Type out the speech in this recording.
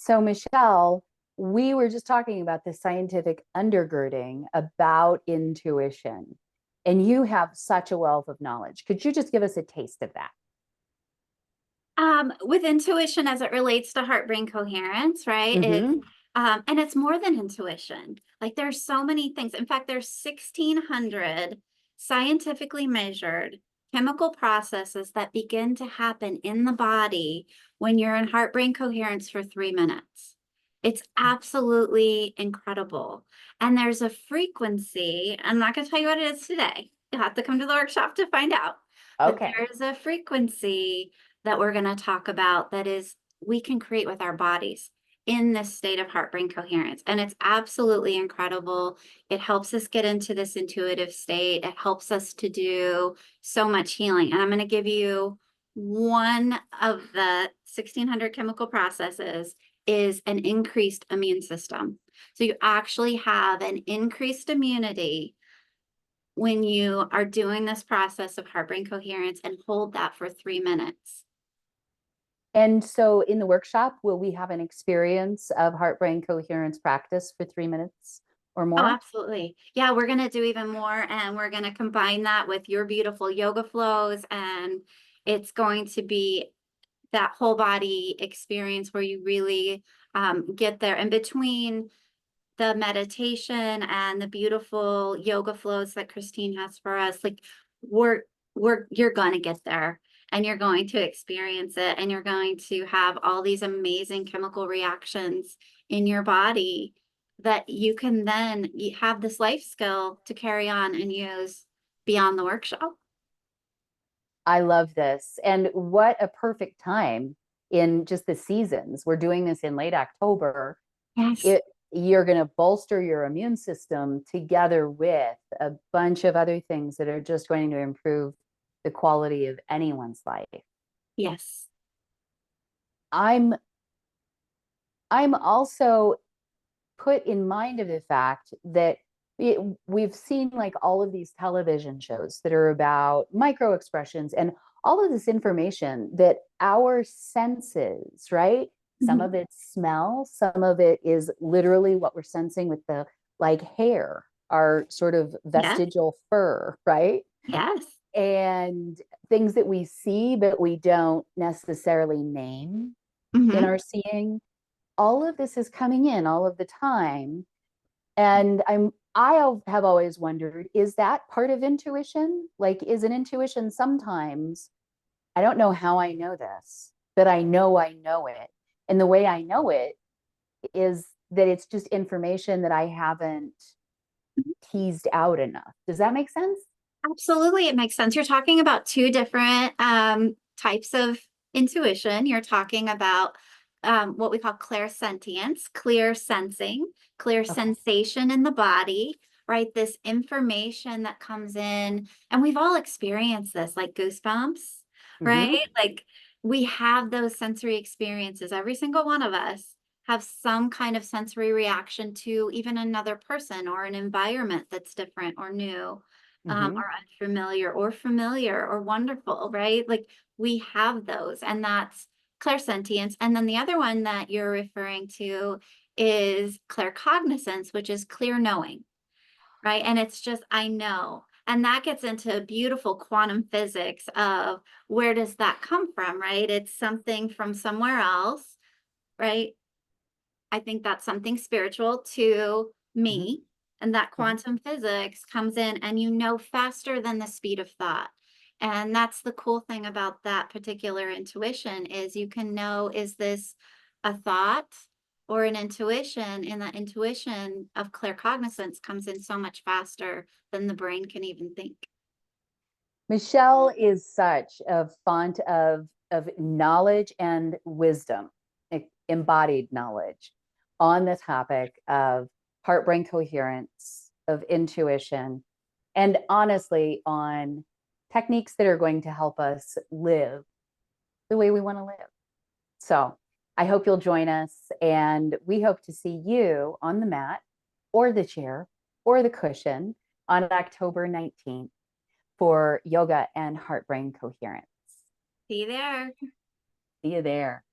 So, Michelle, we were just talking about the scientific undergirding about intuition, and you have such a wealth of knowledge. Could you just give us a taste of that? With intuition as it relates to heart-brain coherence, right? Mm-hmm. And it's more than intuition. Like there's so many things. In fact, there's 1,600 scientifically measured chemical processes that begin to happen in the body when you're in heart-brain coherence for 3 minutes. It's absolutely incredible. And there's a frequency. I'm not going to tell you what it is today. You'll have to come to the workshop to find out. But Okay. there's a frequency that we're going to talk about that is we can create with our bodies in this state of heart-brain coherence. And it's absolutely incredible. It helps us get into this intuitive state. It helps us to do so much healing. And I'm going to give you one of the 1,600 chemical processes is an increased immune system. So you actually have an increased immunity when you are doing this process of heart-brain coherence and hold that for 3 minutes. And so in the workshop, will we have an experience of heart brain coherence practice for 3 minutes or Oh, more? absolutely. Yeah, we're going to do even more, and we're going to combine that with your beautiful yoga flows, and it's going to be that whole body experience where you really get there. And between the meditation and the beautiful yoga flows that Christine has for us, like we're you're going to get there and you're going to experience it and you're going to have all these amazing chemical reactions in your body that you can then have this life skill to carry on and use beyond the workshop. I love this. And what a perfect time in just the seasons. We're doing this in late October. Yes. It You're going to bolster your immune system together with a bunch of other things that are just going to improve the quality of anyone's life. Yes. I'm I'm also put in mind of the fact that we've seen like all of these television shows that are about micro expressions and all of this information that our senses, right? Some Mhm. of it's smell, some of it is literally what we're sensing with the like hair, our sort of Yes. vestigial fur, right? Yes. And things that we see, but we don't necessarily name in Hmm. our seeing. All of this is coming in all of the time. And I have always wondered, is that part of intuition? Like, is an intuition sometimes, I don't know how I know this, but I know it. And the way I know it is that it's just information that I haven't teased out enough. Does that make sense? Absolutely, it makes sense. You're talking about two different types of intuition. You're talking about what we call clairsentience, clear sensing, clear Okay. sensation in the body, right? This information that comes in, and we've all experienced this, like goosebumps, Mm-hmm. right? Like we have those sensory experiences. Every single one of us have some kind of sensory reaction to even another person or an environment that's different or new, Mm-hmm. or unfamiliar or familiar or wonderful, right? Like we have those, and that's clairsentience. And then the other one that you're referring to is claircognizance, which is clear knowing, right? And it's just, I know. And that gets into beautiful quantum physics of where does that come from, right? It's something from somewhere else, right? I think that's something spiritual to Mm-hmm. me. And that Mm-hmm. quantum physics comes in and you know faster than the speed of thought. And that's the cool thing about that particular intuition is you can know, is this a thought or an intuition? And that intuition of claircognizance comes in so much faster than the brain can even think. Michelle is such a font of knowledge and wisdom, embodied knowledge on the topic of heart brain coherence, of intuition, and honestly, on techniques that are going to help us live the way we want to live. So I hope you'll join us, and we hope to see you on the mat or the chair or the cushion on October 19th for Yoga and Heart-Brain Coherence. See you there. See you there.